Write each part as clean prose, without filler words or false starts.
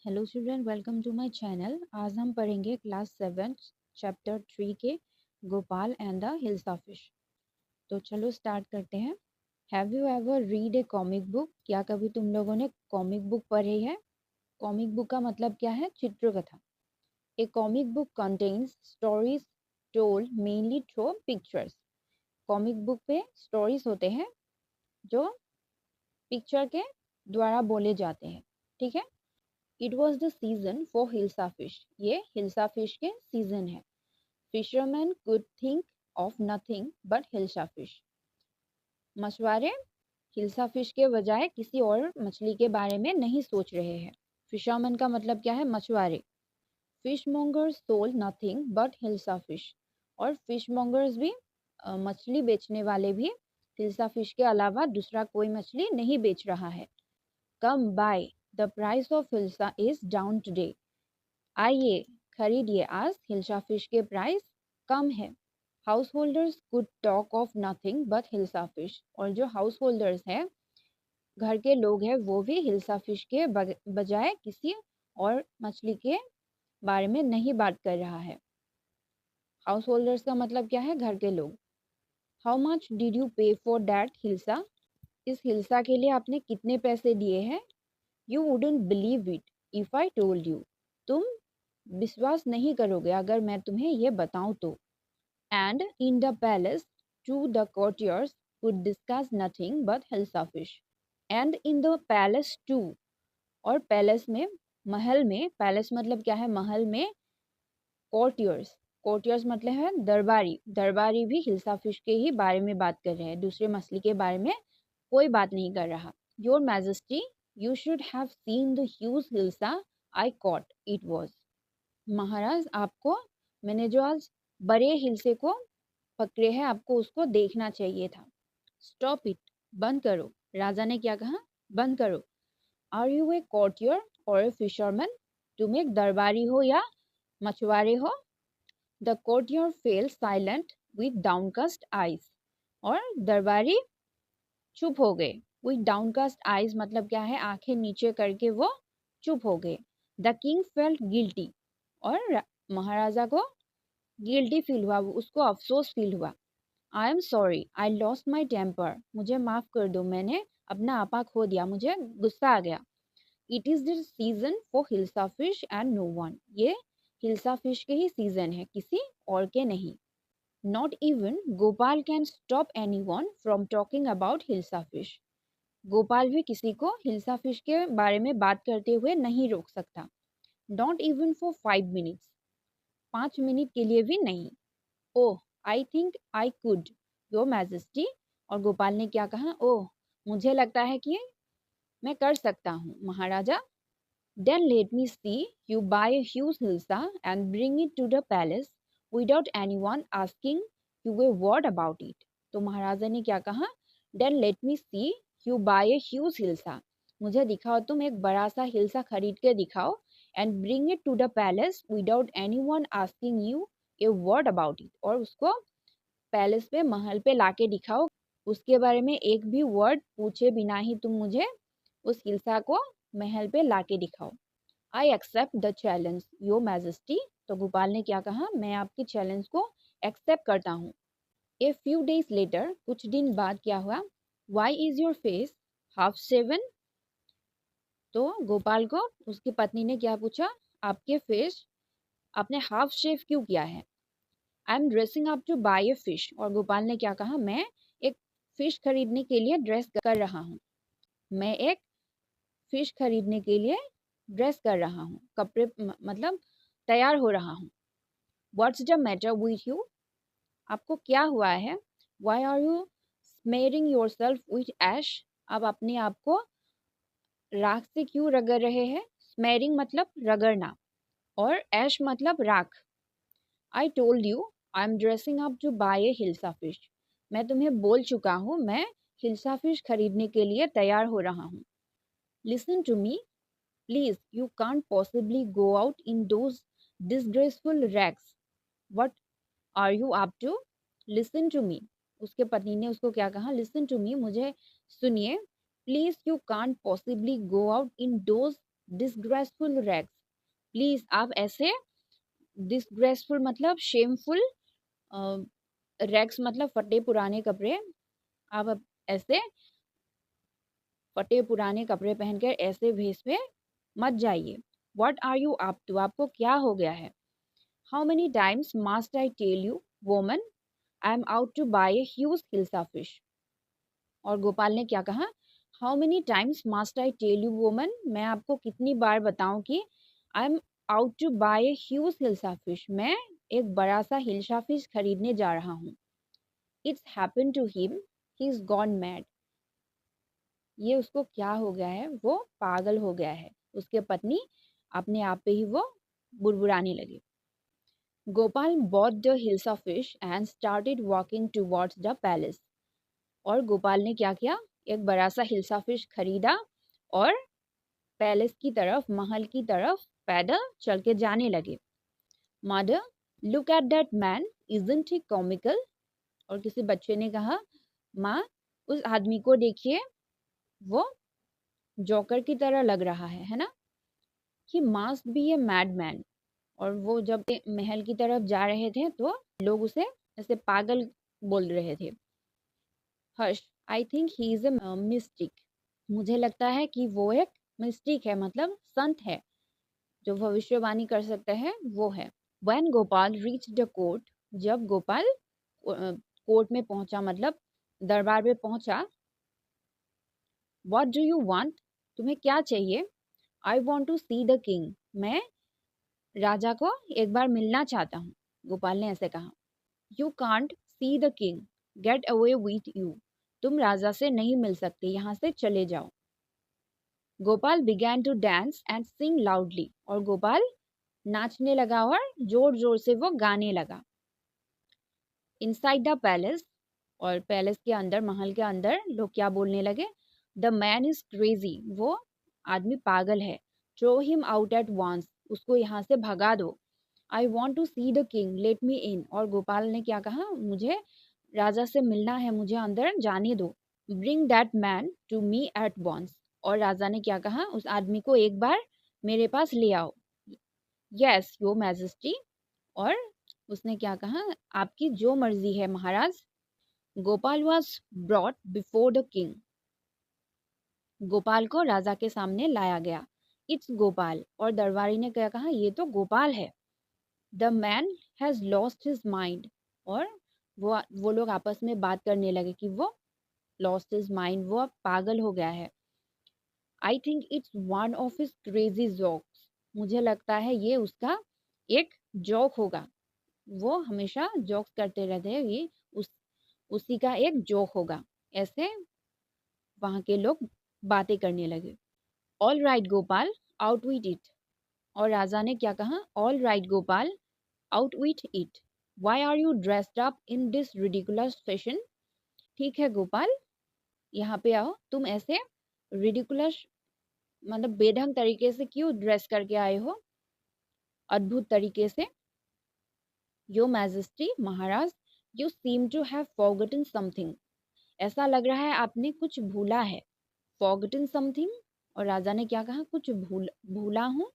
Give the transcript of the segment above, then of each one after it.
Hello student, welcome to my channel. आज हम पढ़ेंगे क्लास 7 चैप्टर 3 के Gopal and the hilsa fish. तो चलो स्टार्ट करते हैं। Have you ever read a comic book? क्या कभी तुम लोगों ने कॉमिक बुक पढ़ी है? कॉमिक बुक का मतलब क्या है? चित्रकथा। A comic book contains stories told mainly through pictures. Comic book पे स्टोरीज होते हैं जो पिक्चर के द्वारा बोले जाते हैं। ठीक है। It was the season for hilsa fish. ये हिल्सा फिश के सीजन है। Fisherman could think of nothing but hilsa fish. मछुआरे हिल्सा फिश के बजाय किसी और मछली के बारे में नहीं सोच रहे हैं। फिशरमैन का मतलब क्या है? मछुआरे। Fish mongers sold nothing but hilsa fish. और फिश मॉन्गर्स भी मछली बेचने वाले भी हिल्सा फिश के अलावा दूसरा कोई मछली नहीं बेच रहा है। Come by, the price of hilsa is down today. आइए खरीदिए, आज हिल्सा फिश के प्राइस कम है। House holders could talk of nothing but hilsa fish. और जो हाउस होल्डर्स हैं, घर के लोग हैं, वो भी हिल्सा फिश के बजाय किसी और मछली के बारे में नहीं बात कर रहा है। हाउस होल्डर्स का मतलब क्या है? घर के लोग। हाउ मच डिड यू पे फॉर दैट हिल्सा? इस हिल्सा के लिए आपने कितने पैसे दिए हैं? You wouldn't believe it if I told you. तुम विश्वास नहीं करोगे अगर मैं तुम्हें ये बताऊं तो। And in the palace to the courtiers could discuss nothing but hilsa fish. And in the palace too, और पैलेस में, महल में। पैलेस मतलब क्या है? महल में। courtiers, courtiers मतलब है दरबारी। दरबारी भी हिल्सा फिश के ही बारे में बात कर रहे हैं, दूसरे मछली के बारे में कोई बात नहीं कर रहा। Your majesty, you should have seen the huge hilsa I caught, it was. महाराज, आपको, मैंने जो आज बड़े हिल्से को पकड़े हैं, आपको उसको देखना चाहिए था। स्टॉप इट, बंद करो। राजा ने क्या कहा? बंद करो। आर यू ए courtier और ए फिशरमैन? तुम एक दरबारी हो या मछुआरे हो? The courtier fail silent with downcast eyes. और दरबारी चुप हो गए। विथ डाउनकास्ट आईज मतलब क्या है? आंखें नीचे करके वो चुप हो गए। The king felt guilty. और महाराजा को गिल्टी फील हुआ, उसको अफसोस फील हुआ। I am sorry, I lost my temper. मुझे माफ कर दो, मैंने अपना आपा खो दिया, मुझे गुस्सा आ गया। It is the season for hilsa fish and no one. ये हिल्सा फिश के ही सीजन है, किसी और के नहीं। Not even Gopal can stop any one from talking about hilsa fish. Gopal भी किसी को हिल्सा फिश के बारे में बात करते हुए नहीं रोक सकता। Not even for 5 minutes. 5 minute के लिए भी नहीं। Oh, I think I could, your majesty. और गोपाल ने क्या कहा? ओह, मुझे लगता है कि मैं कर सकता हूँ महाराजा। Then let me see you bye a huge hilsa and bring it to the palace without anyone asking you a word about it। तो महाराजा ने क्या कहा? Then let me see you bye a huge hilsa। मुझे दिखाओ, तुम एक बड़ा सा हिल्सा खरीद के दिखाओ। And bring it to the palace without anyone asking you a word about it. और उसको पैलेस पे, महल पे लाके दिखाओ। उसके बारे में एक भी वर्ड पूछे बिना ही तुम मुझे उस हिल्सा को महल पे लाके दिखाओ। I accept the challenge your majesty. तो गोपाल ने क्या कहा? मैं आपकी चैलेंज को एक्सेप्ट करता हूँ। ए फ्यू डेज लेटर, कुछ दिन बाद क्या हुआ? Why is your face half shaven? तो गोपाल को उसकी पत्नी ने क्या पूछा? आपके फेस, आपने हाफ शेव क्यों किया है? I am dressing up to buy a fish. और गोपाल ने क्या कहा? मैं एक फिश खरीदने के लिए ड्रेस कर रहा हूँ। मैं एक फिश खरीदने के लिए ड्रेस कर रहा हूँ, कपड़े मतलब तैयार हो रहा हूँ। What's the matter with you? आपको क्या हुआ है? Why are you smearing yourself with ash? आप अपने आप को राख से क्यों रगड़ रहे हैं? स्मेयरिंग मतलब रगड़ना, और ऐश मतलब राख। I told you I am dressing up to buy a hilsa fish. मैं तुम्हें बोल चुका हूँ, मैं हिल्सा फिश खरीदने के लिए तैयार हो रहा हूँ। Listen to me please, you can't possibly go out in those disgraceful rags. What are you up to? Listen to me। उसके पत्नी ने उसको क्या कहा? Listen to me, मुझे सुनिए। Please, you can't possibly go out in those disgraceful rags, please आप ऐसे, डिसग्रेसफुल मतलब शेमफुल, रैग्स मतलब फटे पुराने कपड़े, आप अब ऐसे फटे पुराने कपड़े पहनकर ऐसे भेस में मत जाइए। What are you up to, आपको क्या हो गया है। How many times must I tell you woman, I am out to buy a huge hilsa fish. और गोपाल ने क्या कहा, how many times must I tell you woman, मैं आपको कितनी बार बताऊं कि I am out to buy a huge hilsa fish, मैं एक बड़ा सा हिल्सा फिश खरीदने जा रहा हूँ। It's happen to him, he is gone mad, ये उसको क्या हो गया है, वो पागल हो गया है। उसके पत्नी अपने आप पे ही वो बुड़बुड़ाने लगी। Gopal bought the hilsa fish and started walking towards the palace. और गोपाल ने क्या किया, एक बड़ा सा हिल्सा फिश खरीदा और पैलेस की तरफ, महल की तरफ पैदल चल के जाने लगे। Mother, look at that man, isn't he comical. और किसी बच्चे ने कहा, माँ उस आदमी को देखिए, वो जोकर की तरह लग रहा है ना। He must be a madman. और वो जब महल की तरफ जा रहे थे तो लोग उसे ऐसे पागल बोल रहे थे। Harsh, I think he is a mystic, मुझे लगता है कि वो एक मिस्टिक है, मतलब संत है, जो भविष्यवाणी कर सकता है वो है। When Gopal reach the court, जब गोपाल कोर्ट में पहुंचा, मतलब दरबार में पहुंचा। व्हाट डू यू वांट, तुम्हें क्या चाहिए। I want to see the king, मैं राजा को एक बार मिलना चाहता हूँ, गोपाल ने ऐसे कहा। You can't see the king, get away with you, तुम राजा से नहीं मिल सकते, यहाँ से चले जाओ। Gopal began to dance and sing loudly, और गोपाल नाचने लगा और जोर जोर से वो गाने लगा। इनसाइड द पैलेस, और पैलेस के अंदर, महल के अंदर लोग क्या बोलने लगे, द मैन इज क्रेजी, वो आदमी पागल है। Throw him out at once, उसको यहाँ से भगा दो। I want to see the king, let me in, और गोपाल ने क्या कहा, मुझे राजा से मिलना है, मुझे अंदर जाने दो। Bring that man to me at once, और राजा ने क्या कहा, उस आदमी को एक बार मेरे पास ले आओ। यस योर मैजेस्टी, और उसने क्या कहा, आपकी जो मर्जी है महाराज। Gopal was brought before the king, Gopal को राजा के सामने लाया गया। इट्स गोपाल, और दरबारी ने क्या कहा, ये तो गोपाल है। The man has lost his mind, और वो लोग आपस में बात करने लगे कि वो लॉस्ट हिज माइंड, वो अब पागल हो गया है। I think it's one of his crazy jokes, मुझे लगता है ये उसका एक जोक होगा, वो हमेशा जोक्स करते रहते हैं, ये उसी का एक जोक होगा। ऐसे वहां के लोग बातें करने लगे। All right Gopal, out with it, और राजा ने क्या कहा, all right Gopal, out with it. Why are you dressed up in this ridiculous fashion, ठीक है गोपाल, यहाँ पे आओ, तुम ऐसे रिडिकुलस मतलब बेढंग तरीके से क्यों ड्रेस करके आए हो, अद्भुत तरीके से। योर मैजेस्टी, महाराज, you seem to have forgotten something, ऐसा लग रहा है आपने कुछ भूला है। फॉरगॉटन समथिंग, और राजा ने क्या कहा, कुछ भूला हूँ।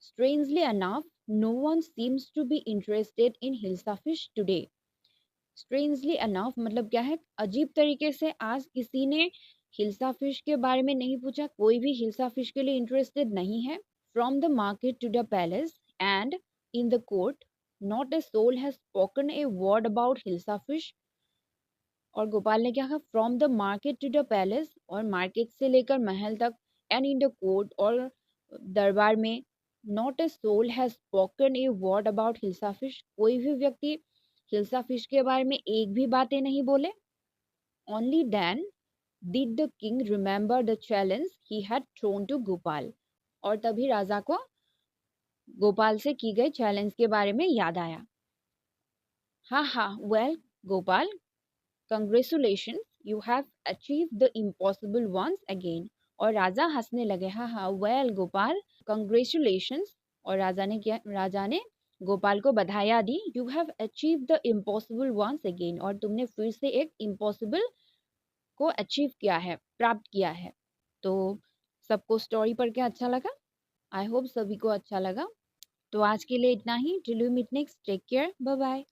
Strangely enough, no one seems to be interested in hilsa fish today. Strangely enough मतलब क्या है, अजीब तरीके से आज किसी ने हिल्सा फिश के बारे में नहीं पूछा, कोई भी हिल्सा फिश के लिए इंटरेस्टेड नहीं है। From the market to the palace and in the court, not a soul has spoken a word about hilsa fish. और गोपाल ने क्या कहा, from the market to the palace, और मार्केट से लेकर महल तक, एंड इन द कोर्ट, और दरबार में, not a soul has spoken a word about hilsa fish, कोई भी व्यक्ति हिल्सा फिश के बारे में एक भी बातें नहीं बोले। Only then did the king remember the challenge he had thrown to Gopal, और तभी राजा को गोपाल से की गई चैलेंज के बारे में याद आया। हाँ हाँ, well Gopal, congratulation, you have achieve the impossible once again. और राजा हंसने लगे, हाँ हाँ, वेल गोपाल, कंग्रेचुलेशन। और राजा ने गोपाल को बधाइयाँ दी। You have achieve the impossible once again, और तुमने फिर से एक इम्पॉसिबल को अचीव किया है, प्राप्त किया है। तो सबको स्टोरी पढ़ के अच्छा लगा। आई होप सभी को अच्छा लगा। तो आज के लिए इतना ही। Till we meet next, take care, bye bye.